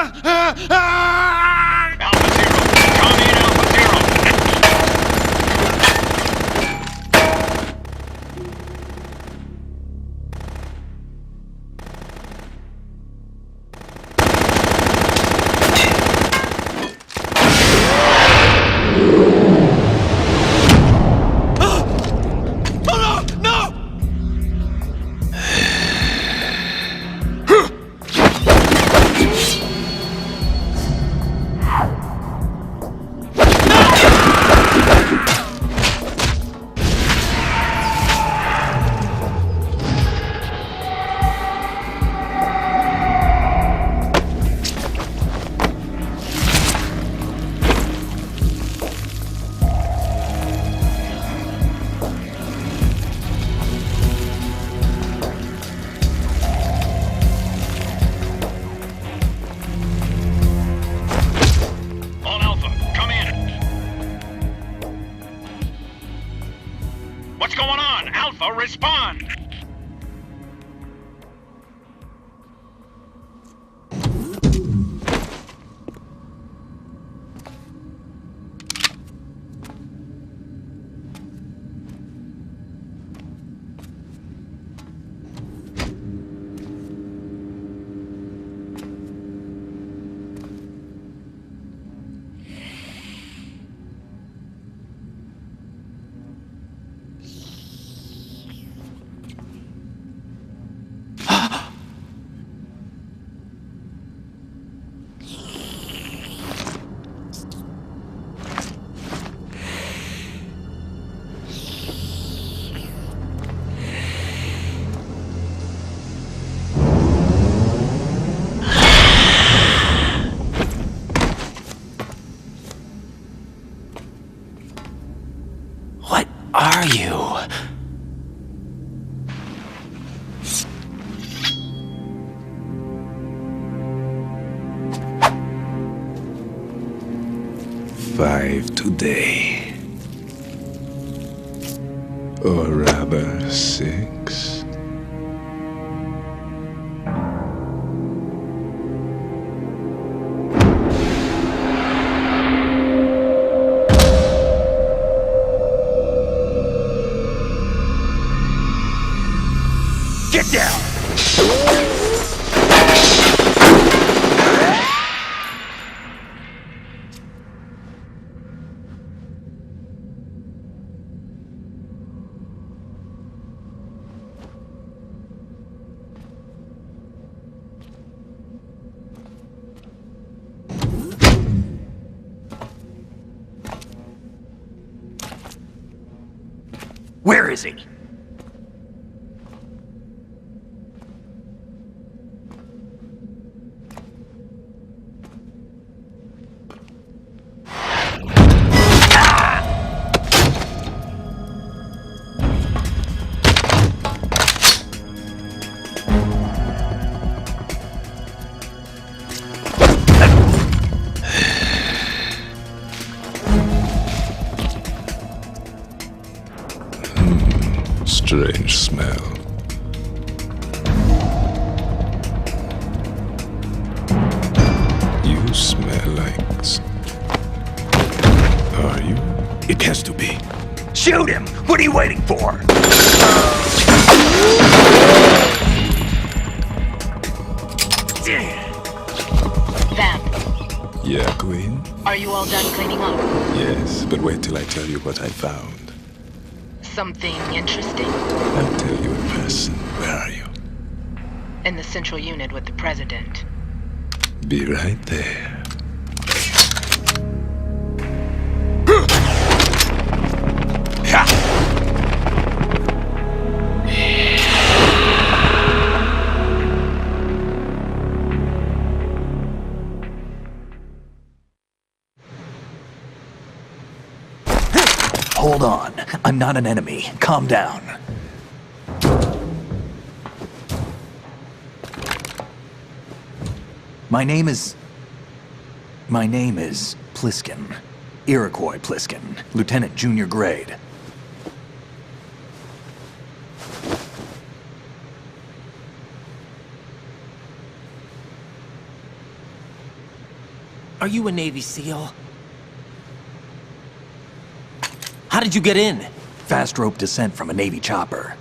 Alpha Zero, come in, Alpha Zero. What's going on? Alpha, respond! Are you? Five today. Or rather, 6. Get down! Where is he? Strange smell. You smell like... Are you? It has to be. Shoot him! What are you waiting for? Vamp, Yeah, Queen? are you all done cleaning up? Yes, but wait till I tell you what I found. Something interesting? I'll tell you in person. Where are you? In the central unit with the president. Be right there. Hold on. I'm not an enemy. Calm down. My name is Pliskin. Iroquois Pliskin. Lieutenant Junior Grade. Are you a Navy SEAL? How did you get in? Fast rope descent from a Navy chopper.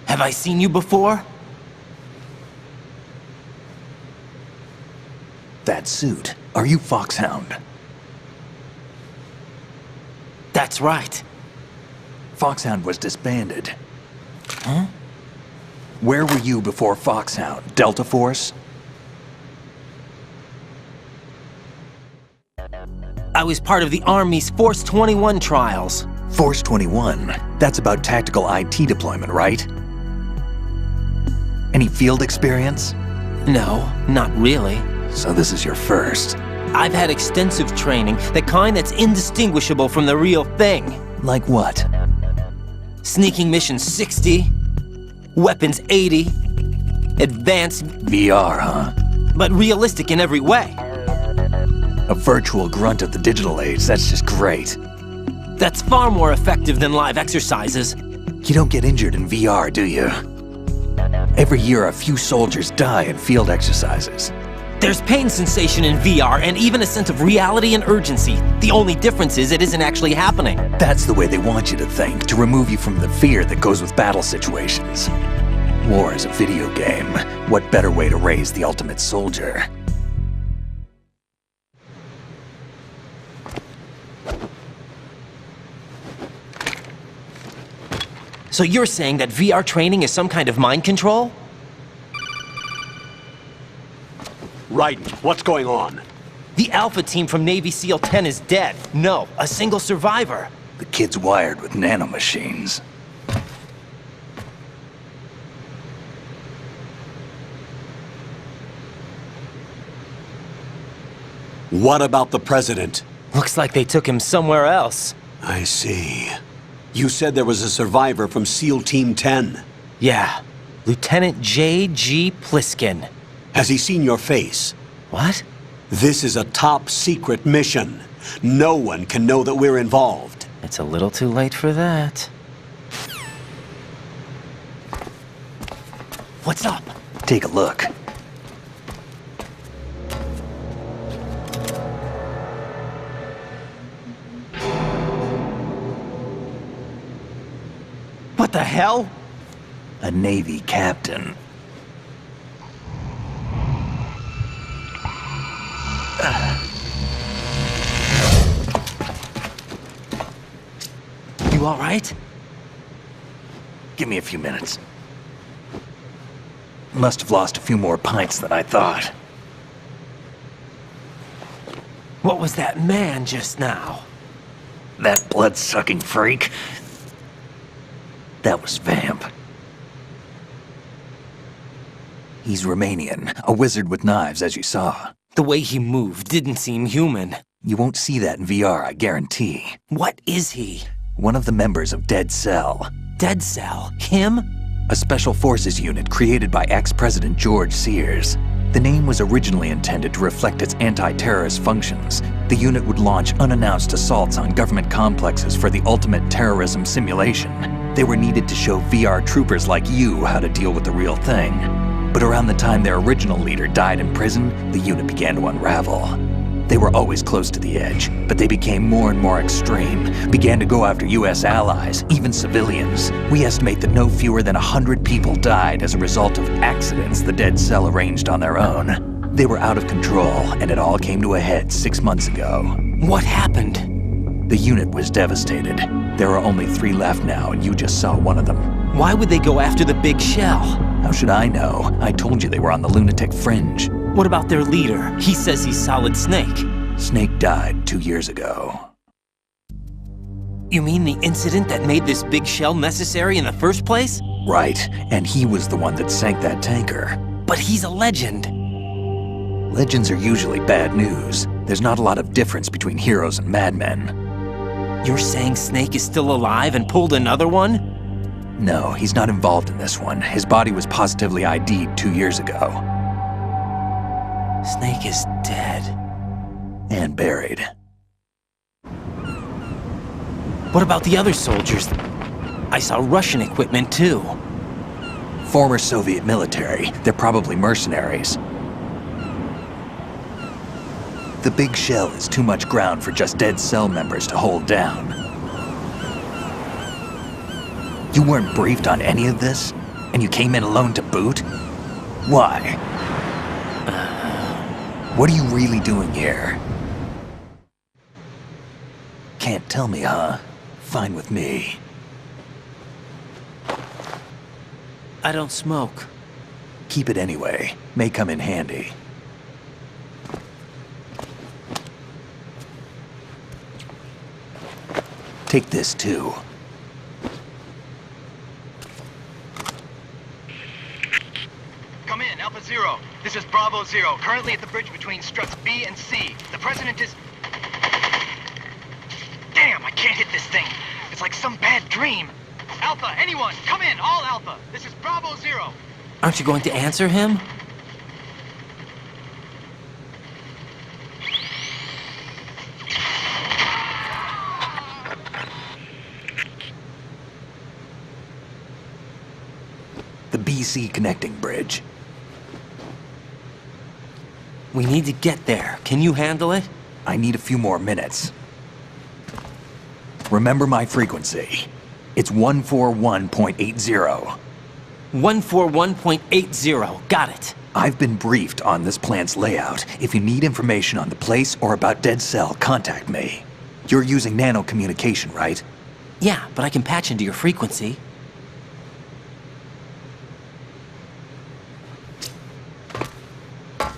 Have I seen you before? That suit. Are you Foxhound? That's right. Foxhound was disbanded. Huh? Where were you before Foxhound? Delta Force? I was part of the Army's Force 21 trials. Force 21? That's about tactical IT deployment, right? Any field experience? No, not really. So this is your first. I've had extensive training, the kind that's indistinguishable from the real thing. Like what? Sneaking mission 60, weapons 80, advanced, VR, huh? but realistic in every way. A virtual grunt of the digital age, that's just great. That's far more effective than live exercises. You don't get injured in VR, do you? Every year, a few soldiers die in field exercises. There's pain sensation in VR and even a sense of reality and urgency. The only difference is it isn't actually happening. That's the way they want you to think, to remove you from the fear that goes with battle situations. War is a video game. What better way to raise the ultimate soldier? So you're saying that VR training is some kind of mind control? Raiden, what's going on? The Alpha team from Navy SEAL 10 is dead. No, a single survivor. The kid's wired with nanomachines. What about the President? Looks like they took him somewhere else. I see. You said there was a survivor from SEAL Team 10. Yeah, Lieutenant J.G. Pliskin. Has he seen your face? What? This is a top secret mission. No one can know that we're involved. It's a little too late for that. What's up? Take a look. What the hell? A Navy captain. You all right? Give me a few minutes. Must have lost a few more pints than I thought. What was that man just now? That blood-sucking freak? That was Vamp. He's Romanian, a wizard with knives, as you saw. The way he moved didn't seem human. You won't see that in VR, I guarantee. What is he? One of the members of Dead Cell. Dead Cell? Him? A special forces unit created by ex-President George Sears. The name was originally intended to reflect its anti-terrorist functions. The unit would launch unannounced assaults on government complexes for the ultimate terrorism simulation. They were needed to show VR troopers like you how to deal with the real thing. But around the time their original leader died in prison, the unit began to unravel. They were always close to the edge, but they became more and more extreme, began to go after US allies, even civilians. We estimate that no fewer than 100 people died as a result of accidents the Dead Cell arranged on their own. They were out of control, and it all came to a head 6 months ago. What happened? The unit was devastated. There are only 3 left now, and you just saw one of them. Why would they go after the big shell? How should I know? I told you they were on the lunatic fringe. What about their leader? He says he's Solid Snake. Snake died 2 years ago. You mean the incident that made this big shell necessary in the first place? Right, and he was the one that sank that tanker. But he's a legend. Legends are usually bad news. There's not a lot of difference between heroes and madmen. You're saying Snake is still alive and pulled another one? No, he's not involved in this one. His body was positively ID'd 2 years ago. Snake is dead. And buried. What about the other soldiers? I saw Russian equipment too. Former Soviet military. They're probably mercenaries. The big shell is too much ground for just dead cell members to hold down. You weren't briefed on any of this? And you came in alone to boot? Why? What are you really doing here? Can't tell me, huh? Fine with me. I don't smoke. Keep it anyway. May come in handy. Take this too. Come in, Alpha Zero. This is Bravo Zero, currently at the bridge between struts B and C. The President is... Damn, I can't hit this thing. It's like some bad dream. Alpha, anyone, come in, all Alpha. This is Bravo Zero. Aren't you going to answer him? The BC connecting bridge. We need to get there. Can you handle it? I need a few more minutes. Remember my frequency. It's 141.80. 141.80. Got it. I've been briefed on this plant's layout. If you need information on the place or about Dead Cell, contact me. You're using nano communication, right? Yeah, but I can patch into your frequency.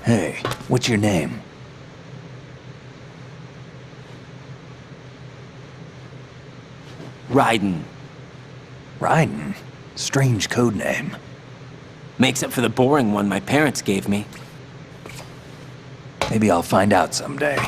Hey, what's your name? Raiden. Raiden? Strange code name. Makes up for the boring one my parents gave me. Maybe I'll find out someday.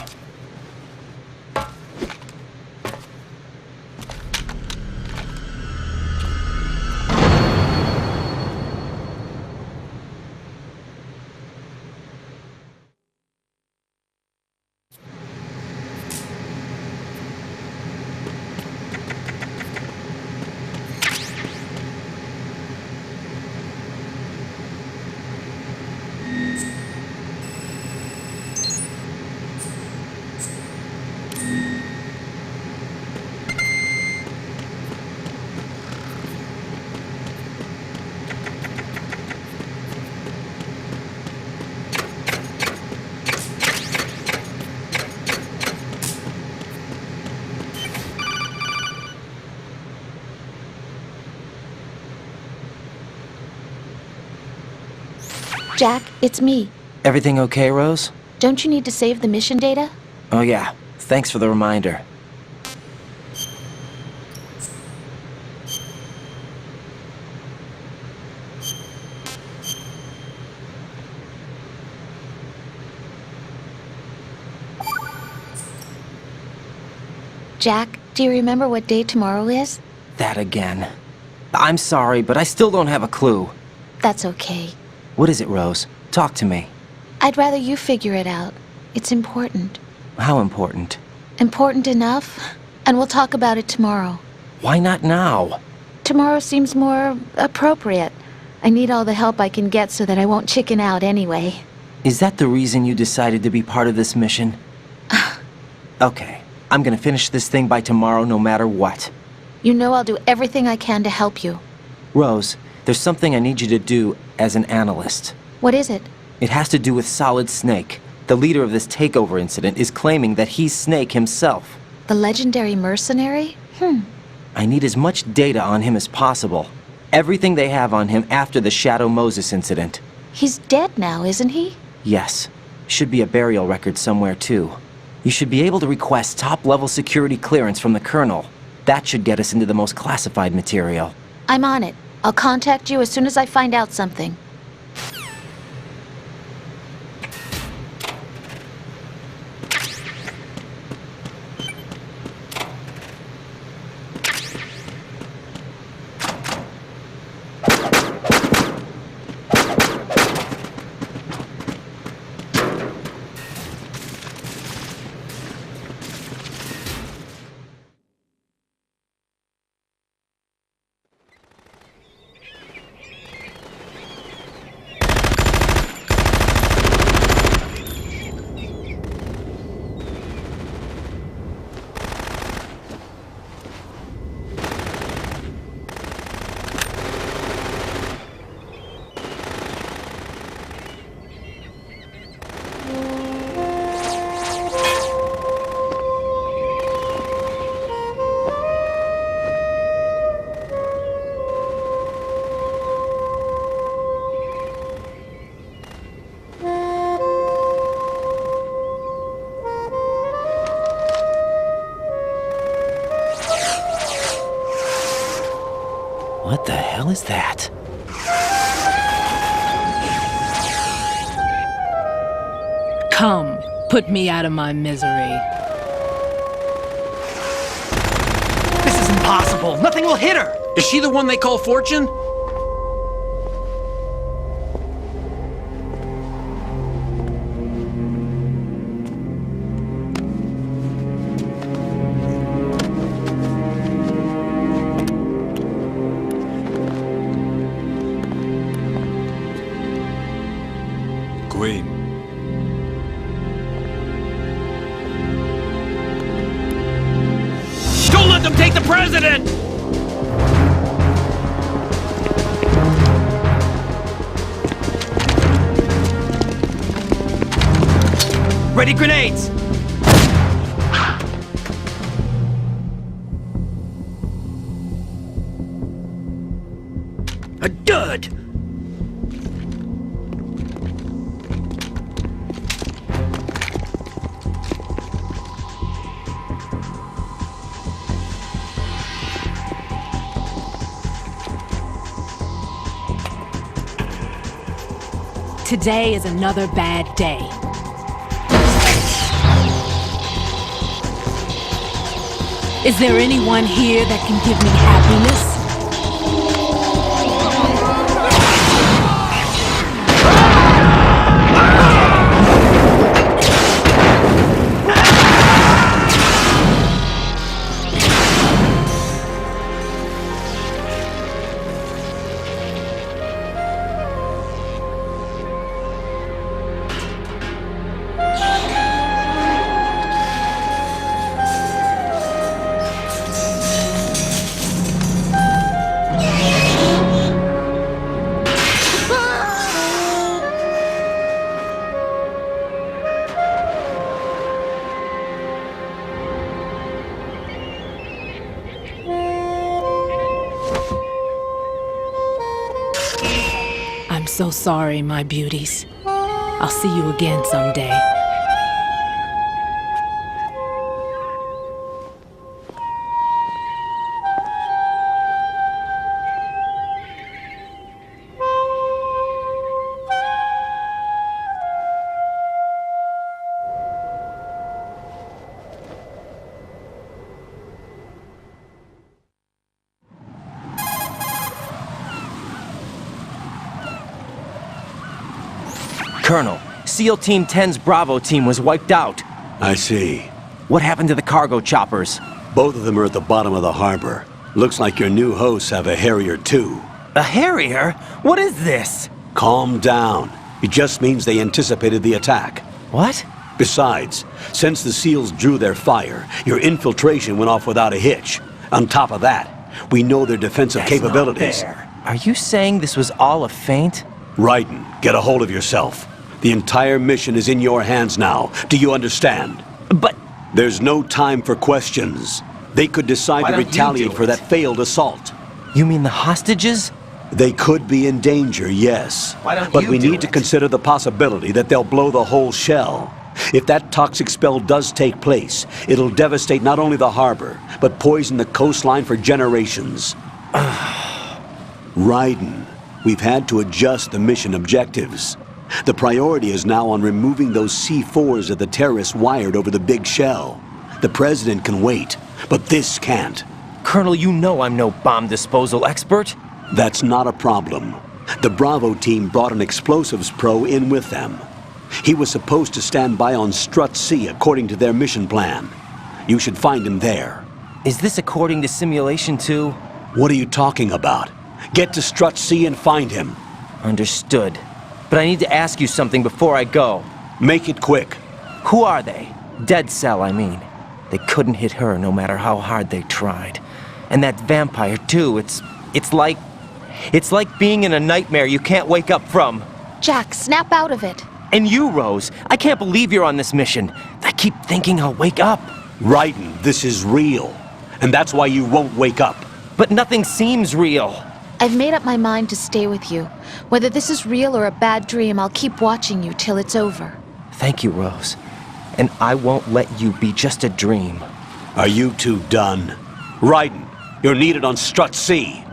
Jack, it's me. Everything okay, Rose? Don't you need to save the mission data? Oh yeah, thanks for the reminder. Jack, do you remember what day tomorrow is? That again. I'm sorry, but I still don't have a clue. That's okay. What is it, Rose? Talk to me. I'd rather you figure it out. It's important. How important? Important enough? And we'll talk about it tomorrow. Why not now? Tomorrow seems more appropriate. I need all the help I can get so that I won't chicken out anyway. Is that the reason you decided to be part of this mission? Okay, I'm gonna finish this thing by tomorrow no matter what. You know I'll do everything I can to help you. Rose, there's something I need you to do as an analyst. What is it? It has to do with Solid Snake. The leader of this takeover incident is claiming that he's Snake himself. The legendary mercenary? I need as much data on him as possible. Everything they have on him after the Shadow Moses incident. He's dead now, isn't he? Yes. Should be a burial record somewhere, too. You should be able to request top-level security clearance from the Colonel. That should get us into the most classified material. I'm on it. I'll contact you as soon as I find out something. hell is that? Come, put me out of my misery. This is impossible. Nothing will hit her. Is she the one they call Fortune? Queen. Don't let them take the president! Ready grenades! A dud! Today is another bad day. Is there anyone here that can give me happiness? I'm so sorry, my beauties. I'll see you again someday. Colonel, SEAL Team 10's Bravo team was wiped out. I see. What happened to the cargo choppers? Both of them are at the bottom of the harbor. Looks like your new hosts have a Harrier too. A Harrier? What is this? Calm down. It just means they anticipated the attack. What? Besides, since the SEALs drew their fire, your infiltration went off without a hitch. On top of that, we know their defensive capabilities. Are you saying this was all a feint? Raiden, get a hold of yourself. The entire mission is in your hands now. Do you understand? But... There's no time for questions. They could decide to retaliate for that failed assault. You mean the hostages? They could be in danger, yes. But we need to consider the possibility that they'll blow the whole shell. If that toxic spell does take place, it'll devastate not only the harbor, but poison the coastline for generations. Raiden, we've had to adjust the mission objectives. The priority is now on removing those C4s that the terrorists wired over the big shell. The president can wait, but this can't. Colonel, you know I'm no bomb disposal expert. That's not a problem. The Bravo team brought an explosives pro in with them. He was supposed to stand by on Strut C according to their mission plan. You should find him there. Is this according to Simulation 2? What are you talking about? Get to Strut C and find him. Understood. But I need to ask you something before I go. Make it quick. Who are they? Dead Cell, I mean. They couldn't hit her no matter how hard they tried. And that vampire, too, it's like being in a nightmare you can't wake up from. Jack, snap out of it. And you, Rose, I can't believe you're on this mission. I keep thinking I'll wake up. Raiden, this is real. And that's why you won't wake up. But nothing seems real. I've made up my mind to stay with you. Whether this is real or a bad dream, I'll keep watching you till it's over. Thank you, Rose. And I won't let you be just a dream. Are you two done? Raiden, you're needed on Strut C.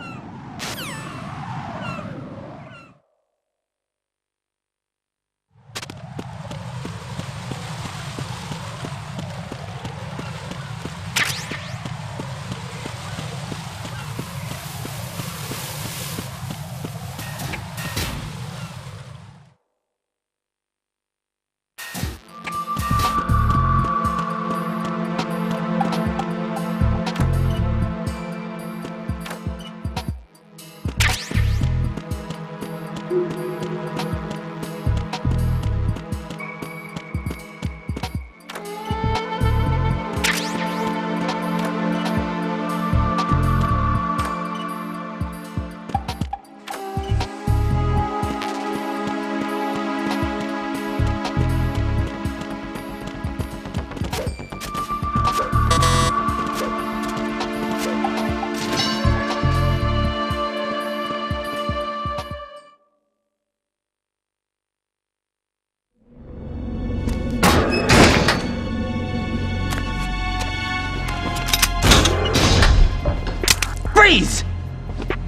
Freeze!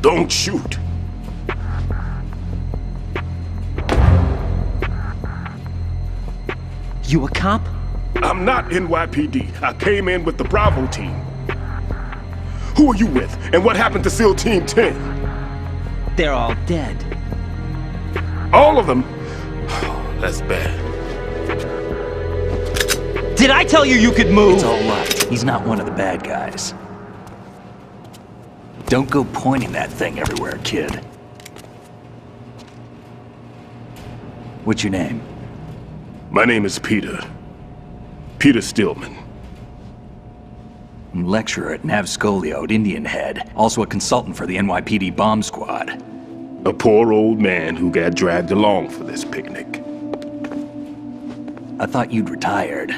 Don't shoot. You a cop? I'm not NYPD. I came in with the Bravo team. Who are you with? And what happened to SEAL Team 10? They're all dead. All of them? That's bad. Did I tell you you could move? It's all right. He's not one of the bad guys. Don't go pointing that thing everywhere, kid. What's your name? My name is Peter. Peter Stillman. Lecturer at Nav Scolio at Indian Head. Also a consultant for the NYPD bomb squad. A poor old man who got dragged along for this picnic. I thought you'd retired.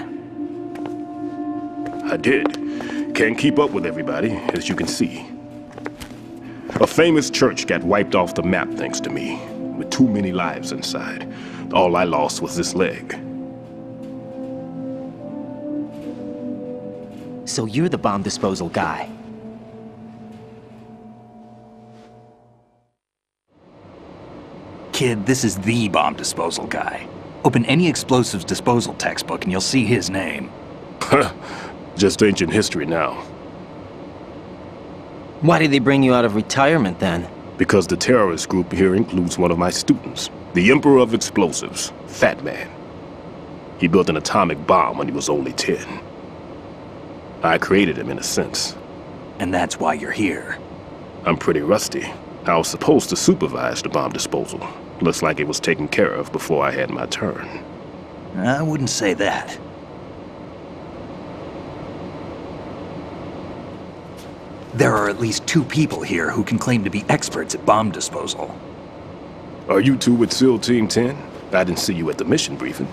I did. Can't keep up with everybody, as you can see. A famous church got wiped off the map thanks to me, with too many lives inside. All I lost was this leg. So you're the bomb disposal guy. Kid, this is the bomb disposal guy. Open any explosives disposal textbook and you'll see his name. Just ancient history now. Why did they bring you out of retirement then? Because the terrorist group here includes one of my students, the Emperor of Explosives, Fat Man. He built an atomic bomb when he was only 10. I created him in a sense. And that's why you're here. I'm pretty rusty. I was supposed to supervise the bomb disposal. Looks like it was taken care of before I had my turn. I wouldn't say that. There are at least 2 people here who can claim to be experts at bomb disposal. Are you two with SEAL Team 10? I didn't see you at the mission briefing.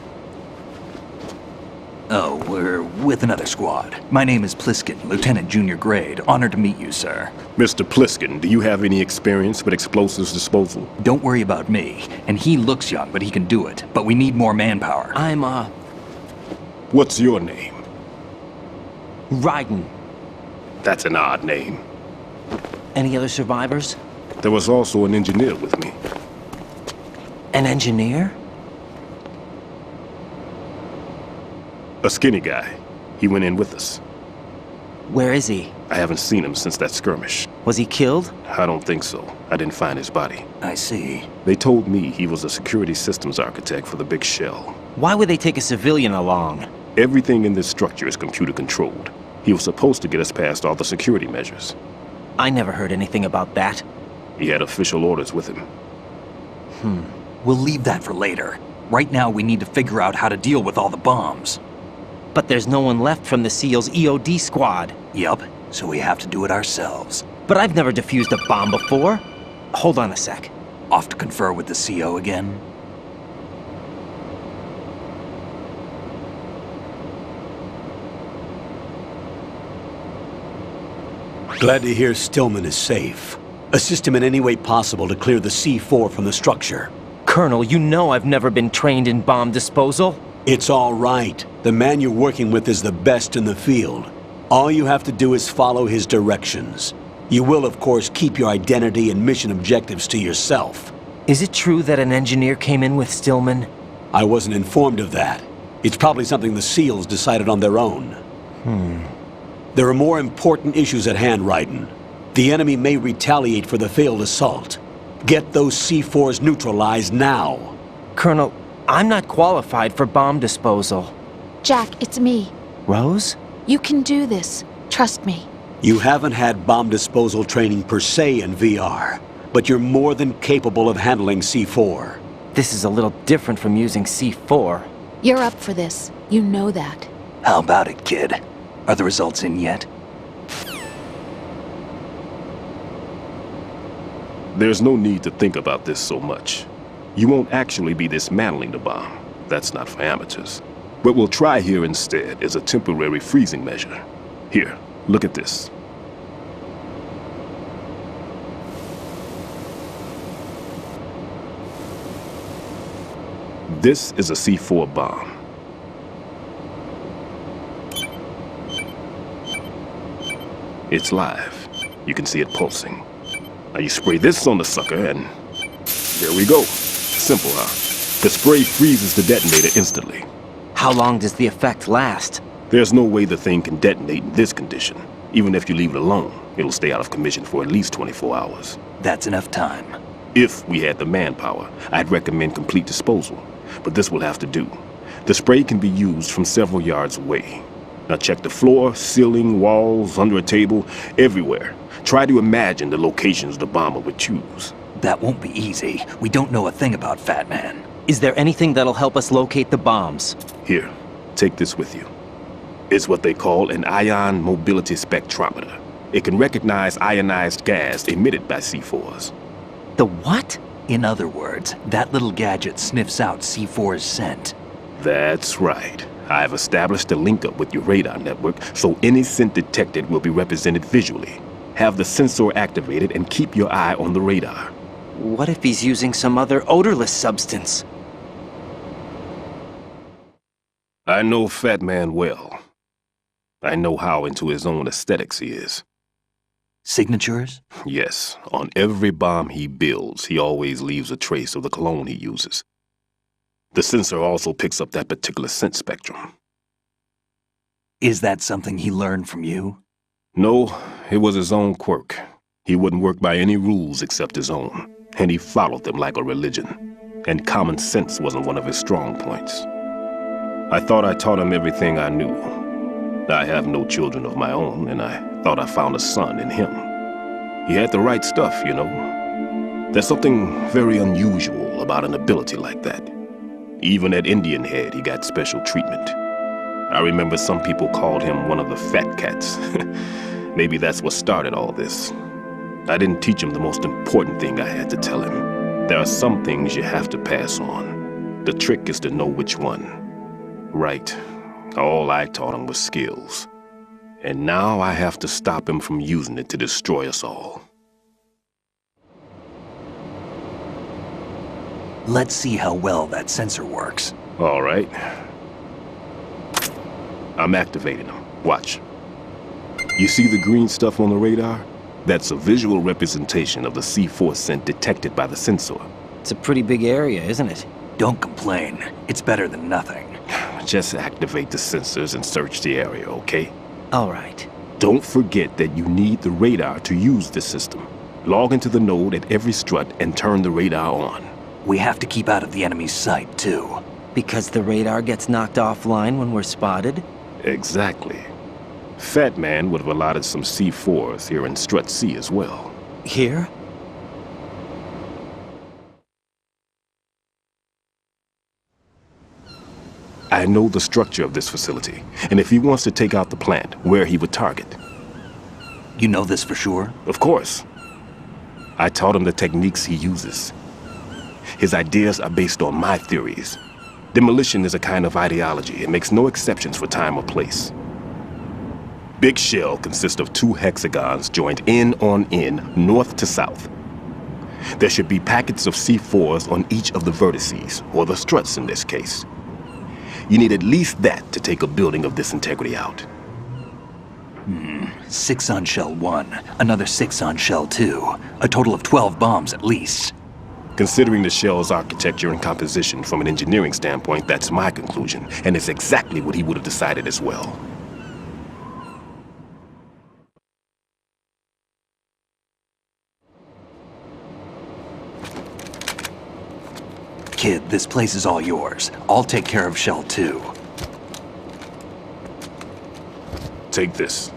Oh, we're with another squad. My name is Pliskin, Lieutenant Junior Grade. Honored to meet you, sir. Mr. Pliskin, do you have any experience with explosives disposal? Don't worry about me. And he looks young, but he can do it. But we need more manpower. I'm, What's your name? Raiden. That's an odd name. Any other survivors? There was also an engineer with me. An engineer? A skinny guy. He went in with us. Where is he? I haven't seen him since that skirmish. Was he killed? I don't think so. I didn't find his body. I see. They told me he was a security systems architect for the big shell. Why would they take a civilian along? Everything in this structure is computer controlled. He was supposed to get us past all the security measures. I never heard anything about that. He had official orders with him. We'll leave that for later. Right now, we need to figure out how to deal with all the bombs. But there's no one left from the SEAL's EOD squad. Yup, so we have to do it ourselves. But I've never defused a bomb before. Hold on a sec. Off to confer with the CO again? Glad to hear Stillman is safe. Assist him in any way possible to clear the C4 from the structure. Colonel, you know I've never been trained in bomb disposal. It's all right. The man you're working with is the best in the field. All you have to do is follow his directions. You will, of course, keep your identity and mission objectives to yourself. Is it true that an engineer came in with Stillman? I wasn't informed of that. It's probably something the SEALs decided on their own. There are more important issues at hand, Raiden. The enemy may retaliate for the failed assault. Get those C4s neutralized now. Colonel, I'm not qualified for bomb disposal. Jack, it's me. Rose? You can do this. Trust me. You haven't had bomb disposal training per se in VR, but you're more than capable of handling C4. This is a little different from using C4. You're up for this. You know that. How about it, kid? Are the results in yet? There's no need to think about this so much. You won't actually be dismantling the bomb. That's not for amateurs. What we'll try here instead is a temporary freezing measure. Here, look at this. This is a C4 bomb. It's live. You can see it pulsing. Now you spray this on the sucker and there we go. Simple, huh? The spray freezes the detonator instantly. How long does the effect last? There's no way the thing can detonate in this condition. Even if you leave it alone, it'll stay out of commission for at least 24 hours. That's enough time. If we had the manpower, I'd recommend complete disposal. But this will have to do. The spray can be used from several yards away. Now check the floor, ceiling, walls, under a table, everywhere. Try to imagine the locations the bomber would choose. That won't be easy. We don't know a thing about Fat Man. Is there anything that'll help us locate the bombs? Here, take this with you. It's what they call an ion mobility spectrometer. It can recognize ionized gas emitted by C4s. The what? In other words, that little gadget sniffs out C4's scent. That's right. I've established a link-up with your radar network, so any scent detected will be represented visually. Have the sensor activated and keep your eye on the radar. What if he's using some other odorless substance? I know Fat Man well. I know how into his own aesthetics he is. Signatures? Yes, on every bomb he builds, he always leaves a trace of the cologne he uses. The sensor also picks up that particular scent spectrum. Is that something he learned from you? No, it was his own quirk. He wouldn't work by any rules except his own, and he followed them like a religion. And common sense wasn't one of his strong points. I thought I taught him everything I knew. I have no children of my own, and I thought I found a son in him. He had the right stuff, you know. There's something very unusual about an ability like that. Even at Indian Head, he got special treatment. I remember some people called him one of the fat cats. Maybe that's what started all this. I didn't teach him the most important thing I had to tell him. There are some things you have to pass on. The trick is to know which one. Right. All I taught him was skills. And now I have to stop him from using it to destroy us all. Let's see how well that sensor works. All right. I'm activating them. Watch. You see the green stuff on the radar? That's a visual representation of the C4 scent detected by the sensor. It's a pretty big area, isn't it? Don't complain. It's better than nothing. Just activate the sensors and search the area, okay? All right. Don't forget that you need the radar to use this system. Log into the node at every strut and turn the radar on. We have to keep out of the enemy's sight, too. Because the radar gets knocked offline when we're spotted? Exactly. Fat Man would have allotted some C4s here in Strut C as well. Here? I know the structure of this facility, and if he wants to take out the plant, where he would target. You know this for sure? Of course. I taught him the techniques he uses. His ideas are based on my theories. Demolition is a kind of ideology. It makes no exceptions for time or place. Big shell consists of 2 hexagons joined end on end, north to south. There should be packets of C4s on each of the vertices, or the struts in this case. You need at least that to take a building of this integrity out. 6 on shell 1, another 6 on shell 2. A total of 12 bombs at least. Considering the shell's architecture and composition from an engineering standpoint, that's my conclusion, and it's exactly what he would have decided as well. Kid, this place is all yours. I'll take care of shell 2. Take this.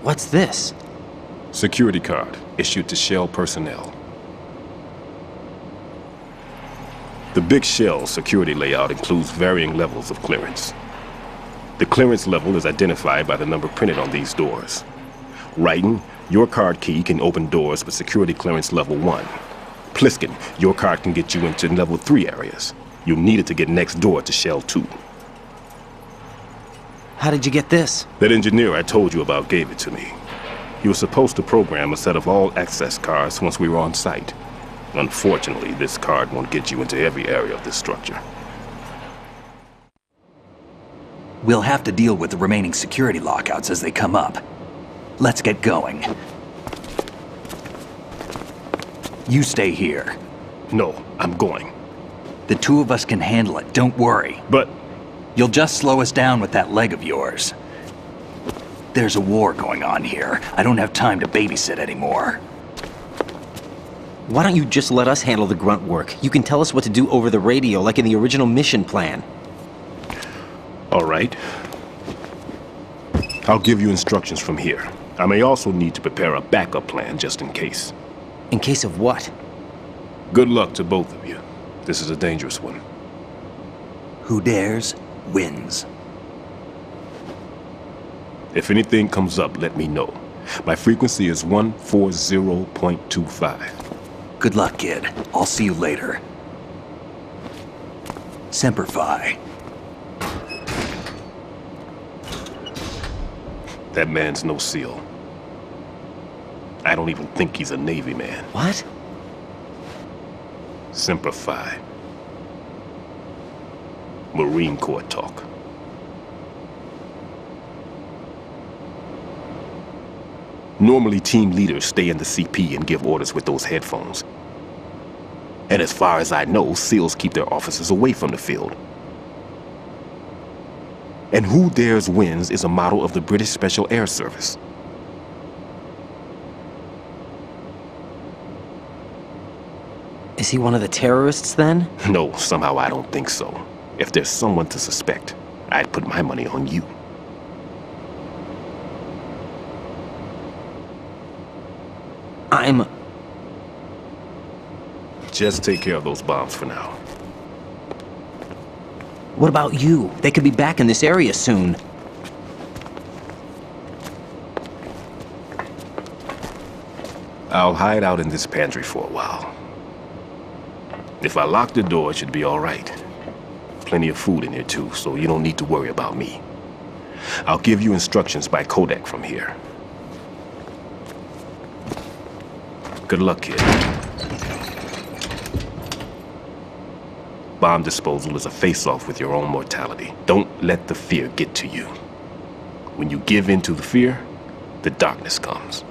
What's this? Security card, issued to Shell personnel. The big Shell security layout includes varying levels of clearance. The clearance level is identified by the number printed on these doors. Writing, your card key can open doors with security clearance level 1. Pliskin, your card can get you into level 3 areas. You'll need it to get next door to Shell 2. How did you get this? That engineer I told you about gave it to me. He was supposed to program a set of all access cards once we were on site. Unfortunately, this card won't get you into every area of this structure. We'll have to deal with the remaining security lockouts as they come up. Let's get going. You stay here. No, I'm going. The two of us can handle it, don't worry. But... You'll just slow us down with that leg of yours. There's a war going on here. I don't have time to babysit anymore. Why don't you just let us handle the grunt work? You can tell us what to do over the radio, like in the original mission plan. All right. I'll give you instructions from here. I may also need to prepare a backup plan just in case. In case of what? Good luck to both of you. This is a dangerous one. Who dares, wins. If anything comes up, let me know. My frequency is 140.25. Good luck, kid. I'll see you later. Semper Fi. That man's no SEAL. I don't even think he's a Navy man. What? Semper Fi. Marine Corps talk. Normally, team leaders stay in the CP and give orders with those headphones. And as far as I know, SEALs keep their officers away from the field. And Who Dares Wins is a model of the British Special Air Service. Is he one of the terrorists, then? No, somehow I don't think so. If there's someone to suspect, I'd put my money on you. Just take care of those bombs for now. What about you? They could be back in this area soon. I'll hide out in this pantry for a while. If I lock the door, it should be all right. Plenty of food in here too, so you don't need to worry about me. I'll give you instructions by codec from here. Good luck, kid. Bomb disposal is a face-off with your own mortality. Don't let the fear get to you. When you give in to the fear, the darkness comes.